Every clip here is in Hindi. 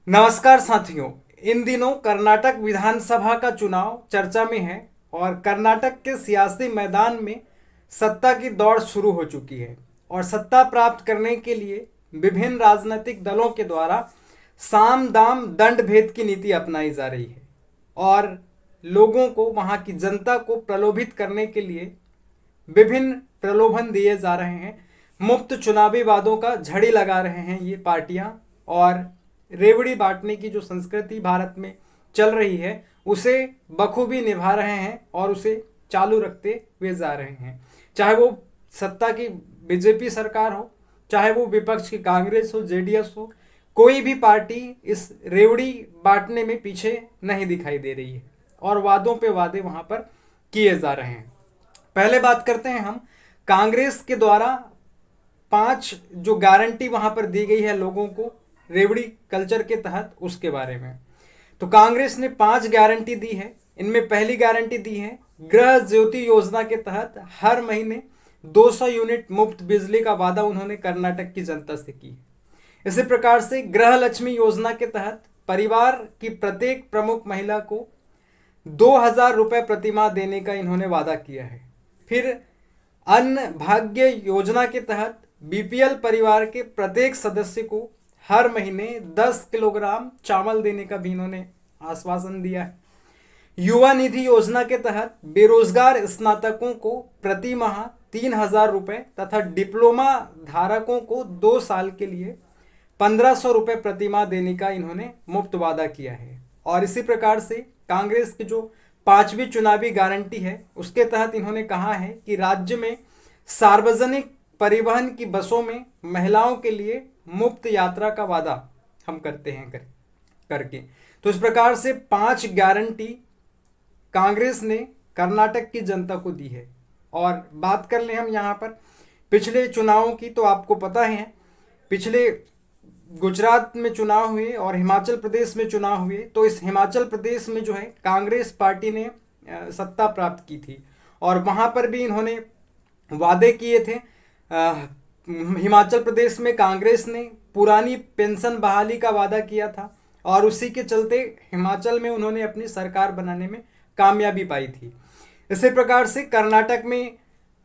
नमस्कार साथियों। इन दिनों कर्नाटक विधानसभा का चुनाव चर्चा में है और कर्नाटक के सियासी मैदान में सत्ता की दौड़ शुरू हो चुकी है और सत्ता प्राप्त करने के लिए विभिन्न राजनीतिक दलों के द्वारा साम दाम दंड भेद की नीति अपनाई जा रही है और लोगों को, वहां की जनता को प्रलोभित करने के लिए विभिन्न प्रलोभन दिए जा रहे हैं। मुफ्त चुनावी वादों का झड़ी लगा रहे हैं ये पार्टियां और रेवड़ी बांटने की जो संस्कृति भारत में चल रही है उसे बखूबी निभा रहे हैं और उसे चालू रखते हुए जा रहे हैं। चाहे वो सत्ता की बीजेपी सरकार हो, चाहे वो विपक्ष की कांग्रेस हो, जेडीएस हो, कोई भी पार्टी इस रेवड़ी बांटने में पीछे नहीं दिखाई दे रही है और वादों पे वादे वहां पर किए जा रहे हैं। पहले बात करते हैं हम कांग्रेस के द्वारा 5 जो गारंटी वहां पर दी गई है लोगों को रेवड़ी कल्चर के तहत, उसके बारे में। तो कांग्रेस ने 5 गारंटी दी है। इनमें पहली गारंटी दी है गृह ज्योति योजना के तहत हर महीने 200 यूनिट मुफ्त बिजली का वादा उन्होंने कर्नाटक की जनता से की। इसी प्रकार से गृह लक्ष्मी योजना के तहत परिवार की प्रत्येक प्रमुख महिला को 2000 रुपए प्रतिमाह देने का इन्होंने वादा किया है। फिर अन्न भाग्य योजना के तहत बीपीएल परिवार के प्रत्येक सदस्य को हर महीने 10 किलोग्राम चावल देने का भी इन्होंने आश्वासन दिया है। युवा निधि योजना के तहत बेरोजगार स्नातकों को प्रति माह 3000 रुपए तथा डिप्लोमा धारकों को 2 साल के लिए 1500 रुपए प्रति माह देने का इन्होंने मुफ्त वादा किया है। और इसी प्रकार से कांग्रेस की जो 5वीं चुनावी गारंटी है उसके तहत इन्होंने कहा है कि राज्य में सार्वजनिक परिवहन की बसों में महिलाओं के लिए मुफ्त यात्रा का वादा हम करते हैं करके। तो इस प्रकार से 5 गारंटी कांग्रेस ने कर्नाटक की जनता को दी है। और बात कर लें हम यहाँ पर पिछले चुनावों की, तो आपको पता है पिछले गुजरात में चुनाव हुए और हिमाचल प्रदेश में चुनाव हुए। तो इस हिमाचल प्रदेश में जो है कांग्रेस पार्टी ने सत्ता प्राप्त की थी और वहाँ पर भी इन्होंने वादे किए थे। हिमाचल प्रदेश में कांग्रेस ने पुरानी पेंशन बहाली का वादा किया था और उसी के चलते हिमाचल में उन्होंने अपनी सरकार बनाने में कामयाबी पाई थी। इसी प्रकार से कर्नाटक में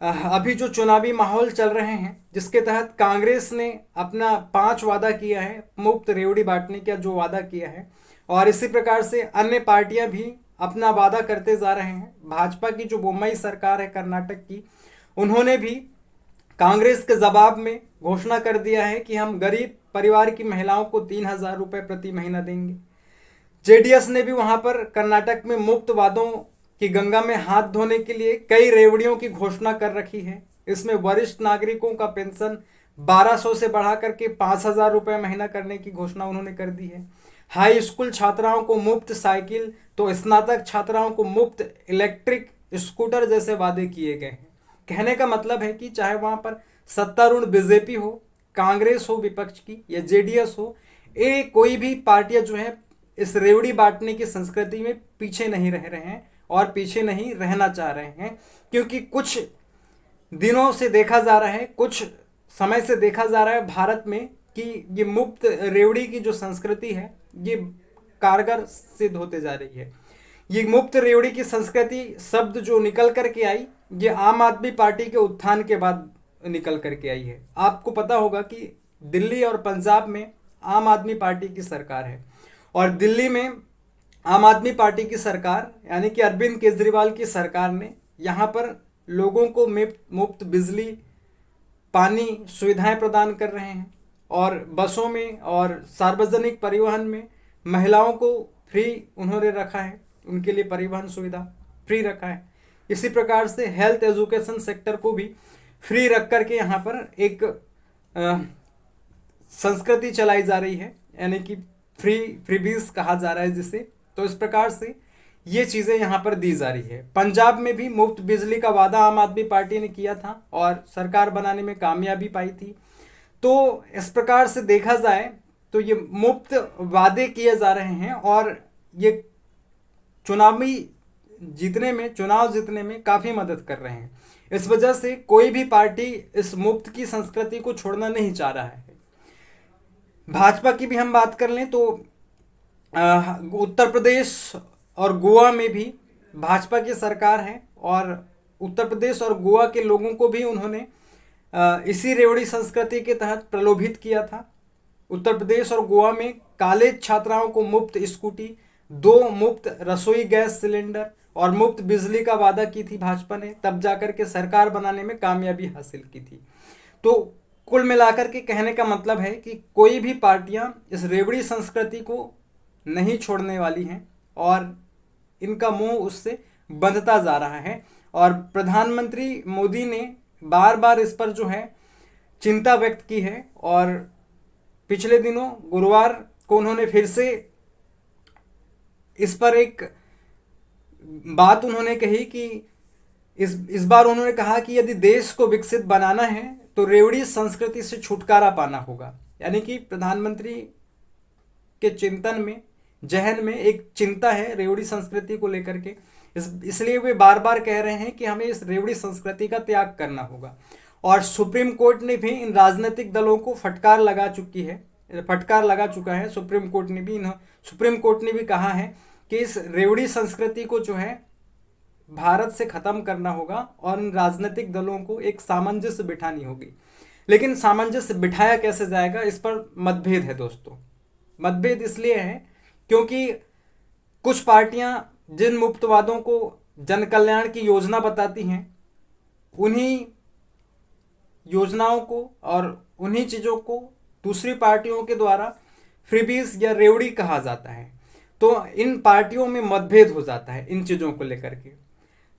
अभी जो चुनावी माहौल चल रहे हैं जिसके तहत कांग्रेस ने अपना 5 वादा किया है, मुफ्त रेवड़ी बांटने का जो वादा किया है, और इसी प्रकार से अन्य पार्टियां भी अपना वादा करते जा रहे हैं। भाजपा की जो बोम्मई सरकार है कर्नाटक की, उन्होंने भी कांग्रेस के जवाब में घोषणा कर दिया है कि हम गरीब परिवार की महिलाओं को 3000 रुपए प्रति महीना देंगे। जेडीएस ने भी वहां पर कर्नाटक में मुफ्त वादों की गंगा में हाथ धोने के लिए कई रेवड़ियों की घोषणा कर रखी है। इसमें वरिष्ठ नागरिकों का पेंशन 1200 से बढ़ा करके 5000 रुपए महीना करने की घोषणा उन्होंने कर दी है। हाई स्कूल छात्राओं को मुफ्त साइकिल, तो स्नातक छात्राओं को मुफ्त इलेक्ट्रिक स्कूटर जैसे वादे किए गए हैं। कहने का मतलब है कि चाहे वहां पर सत्तारूढ़ बीजेपी हो, कांग्रेस हो विपक्ष की, या जेडीएस हो, ये कोई भी पार्टियां जो है इस रेवड़ी बांटने की संस्कृति में पीछे नहीं रह रहे हैं और पीछे नहीं रहना चाह रहे हैं। क्योंकि कुछ दिनों से देखा जा रहा है, कुछ समय से देखा जा रहा है भारत में कि ये मुफ्त रेवड़ी की जो संस्कृति है ये कारगर सिद्ध होते जा रही है। ये मुफ्त रेवड़ी की संस्कृति शब्द जो निकल करके आई, ये आम आदमी पार्टी के उत्थान के बाद निकल करके आई है। आपको पता होगा कि दिल्ली और पंजाब में आम आदमी पार्टी की सरकार है और दिल्ली में आम आदमी पार्टी की सरकार यानी कि अरविंद केजरीवाल की सरकार ने यहाँ पर लोगों को मुफ्त बिजली, पानी सुविधाएं प्रदान कर रहे हैं और बसों में और सार्वजनिक परिवहन में महिलाओं को फ्री उन्होंने रखा है, उनके लिए परिवहन सुविधा फ्री रखा है। इसी प्रकार से हेल्थ एजुकेशन सेक्टर को भी फ्री रख करके यहाँ पर एक संस्कृति चलाई जा रही है, यानी कि फ्रीबीज कहा जा रहा है जिसे। तो इस प्रकार से ये चीज़ें यहाँ पर दी जा रही है। पंजाब में भी मुफ्त बिजली का वादा आम आदमी पार्टी ने किया था और सरकार बनाने में कामयाबी पाई थी। तो इस प्रकार से देखा जाए तो ये मुफ्त वादे किए जा रहे हैं और ये चुनाव जीतने में काफ़ी मदद कर रहे हैं। इस वजह से कोई भी पार्टी इस मुफ्त की संस्कृति को छोड़ना नहीं चाह रहा है। भाजपा की भी हम बात कर लें तो उत्तर प्रदेश और गोवा में भी भाजपा की सरकार है और उत्तर प्रदेश और गोवा के लोगों को भी उन्होंने इसी रेवड़ी संस्कृति के तहत प्रलोभित किया था। उत्तर प्रदेश और गोवा में कॉलेज छात्राओं को मुफ्त स्कूटी, 2 मुफ्त रसोई गैस सिलेंडर और मुफ्त बिजली का वादा की थी भाजपा ने, तब जाकर के सरकार बनाने में कामयाबी हासिल की थी। तो कुल मिलाकर के कहने का मतलब है कि कोई भी पार्टियां इस रेवड़ी संस्कृति को नहीं छोड़ने वाली हैं और इनका मुंह उससे बंधता जा रहा है। और प्रधानमंत्री मोदी ने बार बार इस पर जो है चिंता व्यक्त की है और पिछले दिनों गुरुवार को उन्होंने फिर से इस पर एक बात उन्होंने कही कि इस बार उन्होंने कहा कि यदि देश को विकसित बनाना है तो रेवड़ी संस्कृति से छुटकारा पाना होगा। यानी कि प्रधानमंत्री के चिंतन में, जहन में एक चिंता है रेवड़ी संस्कृति को लेकर के, इसलिए वे बार बार कह रहे हैं कि हमें इस रेवड़ी संस्कृति का त्याग करना होगा। और सुप्रीम कोर्ट ने भी इन राजनीतिक दलों को फटकार लगा चुका है। सुप्रीम कोर्ट ने भी कहा है कि इस रेवड़ी संस्कृति को जो है भारत से खत्म करना होगा और इन राजनीतिक दलों को एक सामंजस्य बिठानी होगी। लेकिन सामंजस्य बिठाया कैसे जाएगा, इस पर मतभेद है दोस्तों। मतभेद इसलिए है क्योंकि कुछ पार्टियां जिन मुफ्त वादों को जन कल्याण की योजना बताती हैं, उन्हीं योजनाओं को और उन्हीं चीज़ों को दूसरी पार्टियों के द्वारा फ्रीबीज या रेवड़ी कहा जाता है। तो इन पार्टियों में मतभेद हो जाता है इन चीज़ों को लेकर के।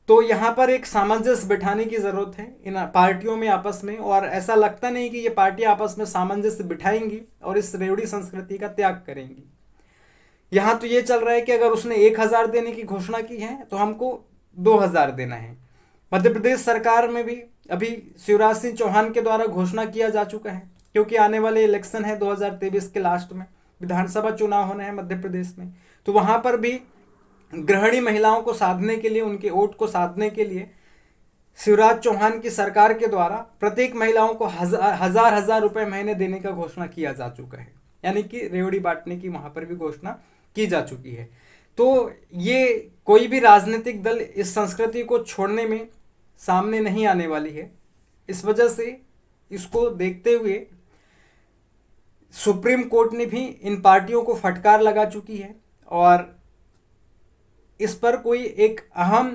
तो यहाँ पर एक सामंजस्य बिठाने की ज़रूरत है इन पार्टियों में आपस में, और ऐसा लगता नहीं कि ये पार्टियां आपस में सामंजस्य बिठाएंगी और इस रेवड़ी संस्कृति का त्याग करेंगी। यहाँ तो ये चल रहा है कि अगर उसने 1000 देने की घोषणा की है तो हमको 2000 देना है। मध्य प्रदेश सरकार में भी अभी शिवराज सिंह चौहान के द्वारा घोषणा किया जा चुका है, क्योंकि आने वाले इलेक्शन है 2023 के लास्ट में, विधानसभा चुनाव होने हैं मध्य प्रदेश में। तो वहाँ पर भी गृहिणी महिलाओं को साधने के लिए, उनके वोट को साधने के लिए शिवराज चौहान की सरकार के द्वारा प्रत्येक महिलाओं को हजार रुपए महीने देने का घोषणा किया जा चुका है। यानी कि रेवड़ी बांटने की वहाँ पर भी घोषणा की जा चुकी है। तो ये कोई भी राजनीतिक दल इस संस्कृति को छोड़ने में सामने नहीं आने वाली है। इस वजह से इसको देखते हुए सुप्रीम कोर्ट ने भी इन पार्टियों को फटकार लगा चुकी है और इस पर कोई एक अहम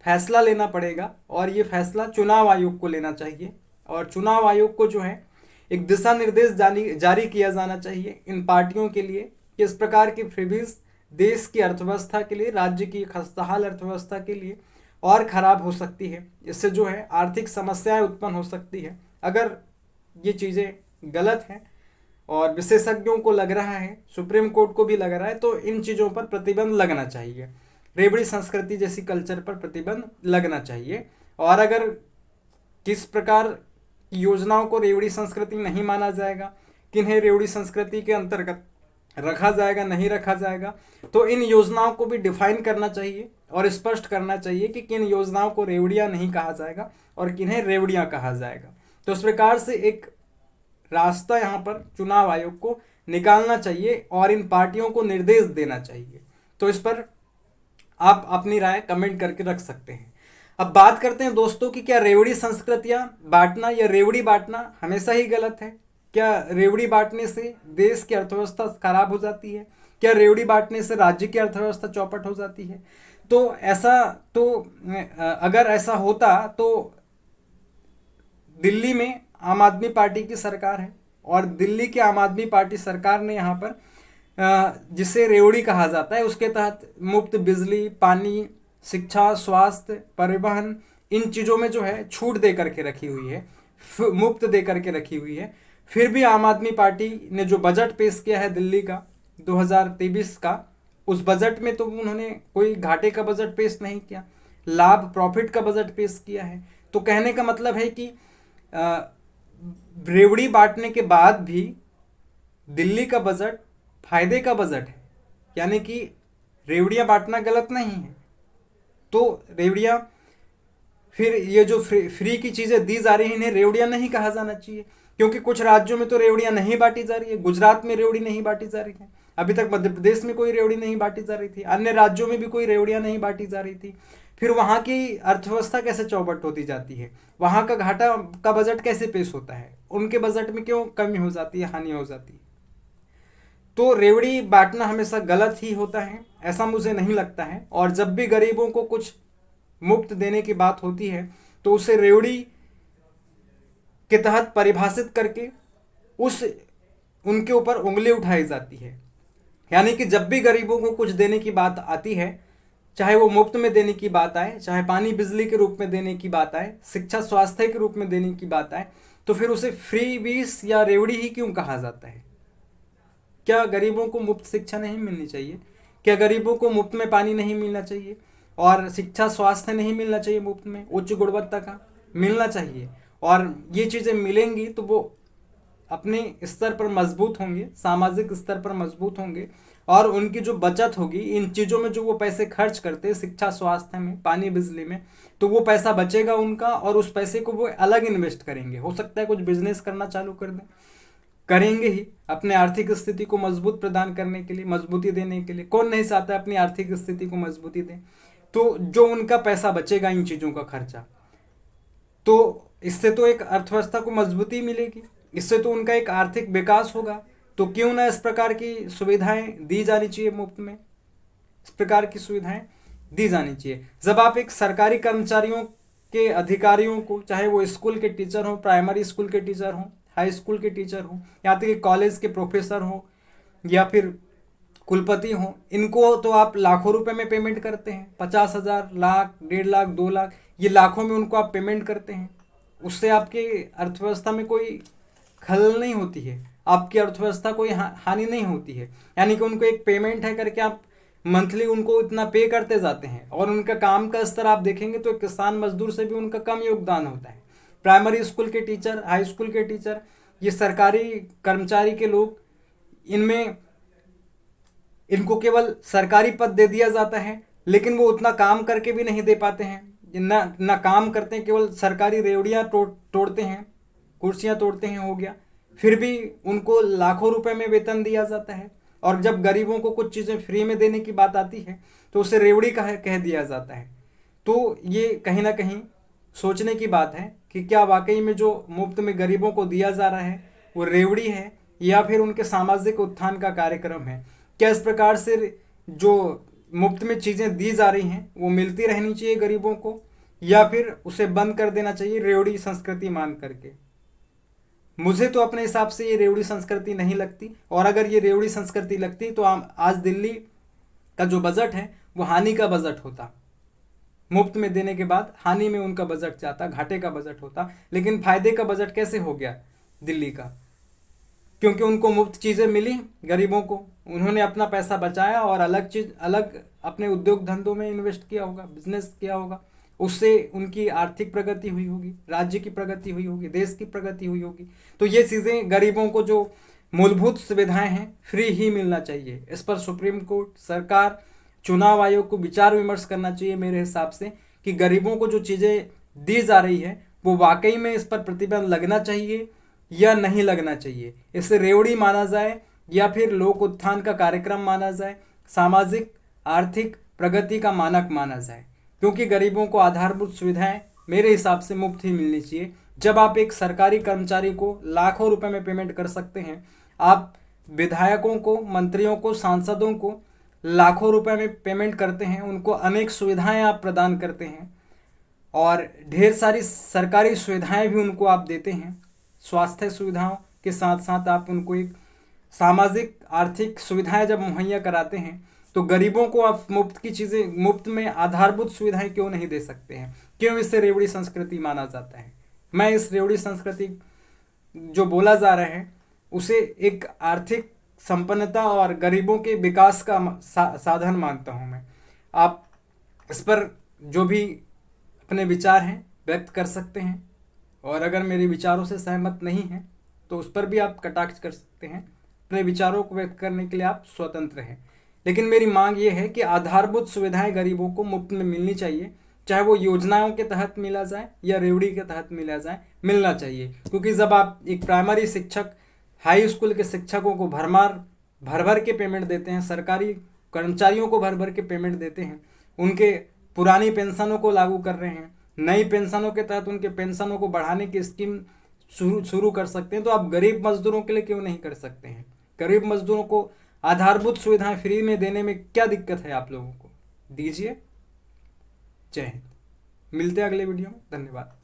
फैसला लेना पड़ेगा और ये फैसला चुनाव आयोग को लेना चाहिए। और चुनाव आयोग को जो है एक दिशा निर्देश जारी किया जाना चाहिए इन पार्टियों के लिए कि इस प्रकार की फ्रीबीज देश की अर्थव्यवस्था के लिए, राज्य की खस्ताहाल अर्थव्यवस्था के लिए और ख़राब हो सकती है। इससे जो है आर्थिक समस्याएं उत्पन्न हो सकती है। अगर ये चीज़ें गलत हैं और विशेषज्ञों को लग रहा है, सुप्रीम कोर्ट को भी लग रहा है, तो इन चीज़ों पर प्रतिबंध लगना चाहिए। रेवड़ी संस्कृति जैसी कल्चर पर प्रतिबंध लगना चाहिए। और अगर किस प्रकार की योजनाओं को रेवड़ी संस्कृति नहीं माना जाएगा, किन्हें रेवड़ी संस्कृति के अंतर्गत रखा जाएगा, नहीं रखा जाएगा, तो इन योजनाओं को भी डिफाइन करना चाहिए और स्पष्ट करना चाहिए कि किन योजनाओं को रेवड़ियाँ नहीं कहा जाएगा और किन्हें रेवड़ियाँ कहा जाएगा। तो इस प्रकार से एक रास्ता यहाँ पर चुनाव आयोग को निकालना चाहिए और इन पार्टियों को निर्देश देना चाहिए। तो इस पर आप अपनी राय कमेंट करके रख सकते हैं। अब बात करते हैं दोस्तों कि क्या रेवड़ी संस्कृतियाँ बांटना या रेवड़ी बांटना हमेशा ही गलत है? क्या रेवड़ी बांटने से देश की अर्थव्यवस्था खराब हो जाती है? क्या रेवड़ी बांटने से राज्य की अर्थव्यवस्था चौपट हो जाती है? तो अगर ऐसा होता तो दिल्ली में आम आदमी पार्टी की सरकार है और दिल्ली की आम आदमी पार्टी सरकार ने यहाँ पर जिसे रेवड़ी कहा जाता है उसके तहत मुफ्त बिजली, पानी, शिक्षा, स्वास्थ्य, परिवहन, इन चीज़ों में जो है छूट दे करके रखी हुई है, मुफ्त दे करके रखी हुई है। फिर भी आम आदमी पार्टी ने जो बजट पेश किया है दिल्ली का 2023 का, उस बजट में तो उन्होंने कोई घाटे का बजट पेश नहीं किया, लाभ प्रॉफिट का बजट पेश किया है। तो कहने का मतलब है कि रेवड़ी बांटने के बाद भी दिल्ली का बजट फायदे का बजट है, यानी कि रेवड़ियाँ बांटना गलत नहीं है। तो रेवड़ियाँ, फिर ये जो फ्री की चीज़ें दी जा रही हैं इन्हें रेवड़ियाँ नहीं कहा जाना चाहिए, क्योंकि कुछ राज्यों में तो रेवड़ियाँ नहीं बांटी जा रही है। गुजरात में रेवड़ी नहीं बांटी जा रही है, अभी तक मध्य प्रदेश में कोई रेवड़ी नहीं बांटी जा रही थी, अन्य राज्यों में भी कोई रेवड़ियां नहीं बांटी जा रही थी। फिर वहाँ की अर्थव्यवस्था कैसे चौपट होती जाती है, वहाँ का घाटा का बजट कैसे पेश होता है, उनके बजट में क्यों कमी हो जाती है, हानि हो जाती है। तो रेवड़ी बांटना हमेशा गलत ही होता है, ऐसा मुझे नहीं लगता है। और जब भी गरीबों को कुछ मुफ्त देने की बात होती है तो उसे रेवड़ी के तहत परिभाषित करके उस उनके ऊपर उंगली उठाई जाती है। यानी कि जब भी गरीबों को कुछ देने की बात आती है, चाहे वो मुफ्त में देने की बात आए, चाहे पानी बिजली के रूप में देने की बात आए, शिक्षा स्वास्थ्य के रूप में देने की बात आए, तो फिर उसे फ्री बीस या रेवड़ी ही क्यों कहा जाता है? क्या गरीबों को मुफ्त शिक्षा नहीं मिलनी चाहिए? क्या गरीबों को मुफ्त में पानी नहीं मिलना चाहिए? और शिक्षा स्वास्थ्य नहीं मिलना चाहिए मुफ्त में, उच्च गुणवत्ता का मिलना चाहिए। और ये चीज़ें मिलेंगी तो वो अपने स्तर पर मजबूत होंगे, सामाजिक स्तर पर मजबूत होंगे, और उनकी जो बचत होगी इन चीज़ों में, जो वो पैसे खर्च करते हैं शिक्षा स्वास्थ्य में, पानी बिजली में, तो वो पैसा बचेगा उनका, और उस पैसे को वो अलग इन्वेस्ट करेंगे। हो सकता है कुछ बिजनेस करना चालू कर दें, करेंगे ही, अपने आर्थिक स्थिति को मजबूत प्रदान करने के लिए, मजबूती देने के लिए। कौन नहीं चाहता अपनी आर्थिक स्थिति को मजबूती दें? तो जो उनका पैसा बचेगा इन चीज़ों का खर्चा, तो इससे तो एक अर्थव्यवस्था को मजबूती मिलेगी, इससे तो उनका एक आर्थिक विकास होगा। तो क्यों ना इस प्रकार की सुविधाएं दी जानी चाहिए मुफ्त में, इस प्रकार की सुविधाएं दी जानी चाहिए। जब आप एक सरकारी कर्मचारियों के अधिकारियों को, चाहे वो स्कूल के टीचर हों, प्राइमरी स्कूल के टीचर हों, हाई स्कूल के टीचर हों, यहाँ तक कि कॉलेज के प्रोफेसर हों या फिर कुलपति हों, इनको तो आप लाखों रुपए में पेमेंट करते हैं, 50,000, लाख, 1.5 लाख, 2 लाख, ये लाखों में उनको आप पेमेंट करते हैं। उससे आपकी अर्थव्यवस्था में कोई खलल नहीं होती है, आपकी अर्थव्यवस्था कोई हानि नहीं होती है। यानी कि उनको एक पेमेंट है करके आप मंथली उनको इतना पे करते जाते हैं, और उनका काम का स्तर आप देखेंगे तो किसान मजदूर से भी उनका कम योगदान होता है। प्राइमरी स्कूल के टीचर, हाई स्कूल के टीचर, ये सरकारी कर्मचारी के लोग, इनमें इनको केवल सरकारी पद दे दिया जाता है, लेकिन वो उतना काम करके भी नहीं दे पाते हैं, ना काम करते हैं, केवल सरकारी रेवड़ियाँ तोड़ते हैं, कुर्सियाँ तोड़ते हैं, हो गया। फिर भी उनको लाखों रुपए में वेतन दिया जाता है, और जब गरीबों को कुछ चीज़ें फ्री में देने की बात आती है तो उसे रेवड़ी कह दिया जाता है। तो ये कहीं ना कहीं सोचने की बात है कि क्या वाकई में जो मुफ्त में गरीबों को दिया जा रहा है वो रेवड़ी है, या फिर उनके सामाजिक उत्थान का कार्यक्रम है? क्या इस प्रकार से जो मुफ्त में चीज़ें दी जा रही हैं वो मिलती रहनी चाहिए गरीबों को, या फिर उसे बंद कर देना चाहिए रेवड़ी संस्कृति मान करके? मुझे तो अपने हिसाब से ये रेवड़ी संस्कृति नहीं लगती, और अगर ये रेवड़ी संस्कृति लगती तो आज दिल्ली का जो बजट है वो हानि का बजट होता। मुफ्त में देने के बाद हानि में उनका बजट जाता, घाटे का बजट होता। लेकिन फायदे का बजट कैसे हो गया दिल्ली का? क्योंकि उनको मुफ्त चीज़ें मिली गरीबों को, उन्होंने अपना पैसा बचाया और अलग अपने उद्योग धंधों में इन्वेस्ट किया होगा, बिजनेस किया होगा, उससे उनकी आर्थिक प्रगति हुई होगी, राज्य की प्रगति हुई होगी, देश की प्रगति हुई होगी। तो ये चीज़ें, गरीबों को जो मूलभूत सुविधाएं हैं फ्री ही मिलना चाहिए। इस पर सुप्रीम कोर्ट, सरकार, चुनाव आयोग को विचार विमर्श करना चाहिए मेरे हिसाब से, कि गरीबों को जो चीज़ें दी जा रही है वो वाकई में इस पर प्रतिबंध लगना चाहिए या नहीं लगना चाहिए। इसे रेवड़ी माना जाए या फिर लोक उत्थान का कार्यक्रम माना जाए, सामाजिक आर्थिक प्रगति का मानक माना जाए। क्योंकि गरीबों को आधारभूत सुविधाएं मेरे हिसाब से मुफ्त ही मिलनी चाहिए। जब आप एक सरकारी कर्मचारी को लाखों रुपए में पेमेंट कर सकते हैं, आप विधायकों को, मंत्रियों को, सांसदों को लाखों रुपए में पेमेंट करते हैं, उनको अनेक सुविधाएं आप प्रदान करते हैं, और ढेर सारी सरकारी सुविधाएं भी उनको आप देते हैं। स्वास्थ्य सुविधाओं के साथ साथ आप उनको एक सामाजिक आर्थिक सुविधाएं जब मुहैया कराते हैं, तो गरीबों को आप मुफ्त की चीज़ें, मुफ्त में आधारभूत सुविधाएं क्यों नहीं दे सकते हैं? क्यों इसे रेवड़ी संस्कृति माना जाता है? मैं इस रेवड़ी संस्कृति जो बोला जा रहा है उसे एक आर्थिक संपन्नता और गरीबों के विकास का साधन मानता हूं मैं। आप इस पर जो भी अपने विचार हैं व्यक्त कर सकते हैं, और अगर मेरे विचारों से सहमत नहीं हैं तो उस पर भी आप कटाक्ष कर सकते हैं। अपने विचारों को व्यक्त करने के लिए आप स्वतंत्र हैं। लेकिन मेरी मांग ये है कि आधारभूत सुविधाएं गरीबों को मुफ्त में मिलनी चाहिए, चाहे वो योजनाओं के तहत मिला जाए या रेवड़ी के तहत मिला जाए, मिलना चाहिए। क्योंकि जब आप एक प्राइमरी शिक्षक, हाई स्कूल के शिक्षकों को भरमार भर भर के पेमेंट देते हैं, सरकारी कर्मचारियों को भर भर के पेमेंट देते हैं, उनके पुरानी पेंशनों को लागू कर रहे हैं, नई पेंशनों के तहत उनके पेंशनों को बढ़ाने की स्कीम शुरू शुरू कर सकते हैं। तो आप गरीब मजदूरों के लिए क्यों नहीं कर सकते हैं? गरीब मजदूरों को आधारभूत सुविधाएं फ्री में देने में क्या दिक्कत है? आप लोगों को दीजिए। जय हिंद। मिलते हैं अगले वीडियो में। धन्यवाद।